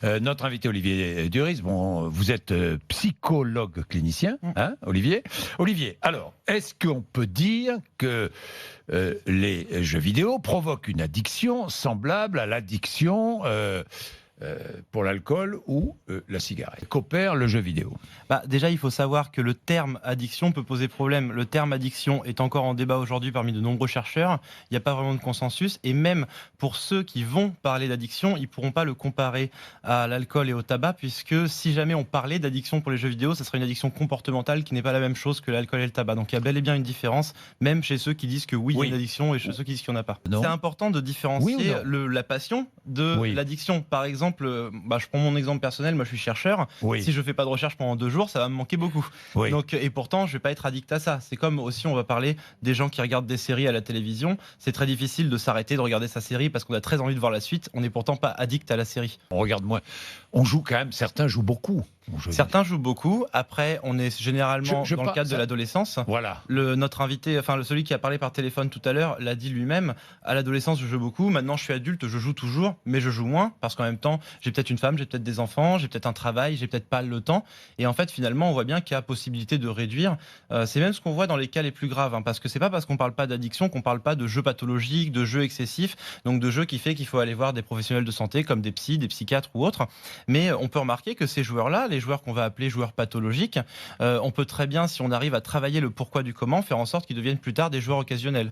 Notre invité Olivier Duris, bon, vous êtes psychologue clinicien, hein, Olivier. Olivier, alors, est-ce qu'on peut dire que les jeux vidéo provoquent une addiction semblable à l'addiction pour l'alcool ou la cigarette? Qu'opère le jeu vidéo? Déjà, il faut savoir que le terme addiction peut poser problème. Le terme addiction est encore en débat aujourd'hui parmi de nombreux chercheurs. Il n'y a pas vraiment de consensus. Et même pour ceux qui vont parler d'addiction, ils ne pourront pas le comparer à l'alcool et au tabac, puisque si jamais on parlait d'addiction pour les jeux vidéo, ça serait une addiction comportementale qui n'est pas la même chose que l'alcool et le tabac. Donc il y a bel et bien une différence, même chez ceux qui disent que oui, il y a une addiction et chez ceux qui disent qu'il n'y en a pas. Non. C'est important de différencier la passion de l'addiction. Par exemple, je prends mon exemple personnel, moi je suis chercheur. Si je fais pas de recherche pendant 2 jours, ça va me manquer beaucoup. Donc, et pourtant, je vais pas être addict à ça. C'est comme aussi, on va parler des gens qui regardent des séries à la télévision. C'est très difficile de s'arrêter de regarder sa série parce qu'on a très envie de voir la suite. On n'est pourtant pas addict à la série. On regarde moins. On joue quand même, certains jouent beaucoup. Certains jouent beaucoup. Après, on est généralement dans le cadre de l'adolescence. Voilà. Notre invité, celui qui a parlé par téléphone tout à l'heure, l'a dit lui-même. À l'adolescence, je joue beaucoup. Maintenant, je suis adulte, je joue toujours, mais je joue moins parce qu'en même temps, j'ai peut-être une femme, j'ai peut-être des enfants, j'ai peut-être un travail, j'ai peut-être pas le temps. Et en fait, finalement, on voit bien qu'il y a possibilité de réduire. C'est même ce qu'on voit dans les cas les plus graves, parce que c'est pas parce qu'on parle pas d'addiction qu'on parle pas de jeux pathologiques, de jeux excessifs, donc de jeux qui fait qu'il faut aller voir des professionnels de santé comme des psys, des psychiatres ou autres. Mais on peut remarquer que ces joueurs-là, les joueurs qu'on va appeler joueurs pathologiques, on peut très bien, si on arrive à travailler le pourquoi du comment, faire en sorte qu'ils deviennent plus tard des joueurs occasionnels.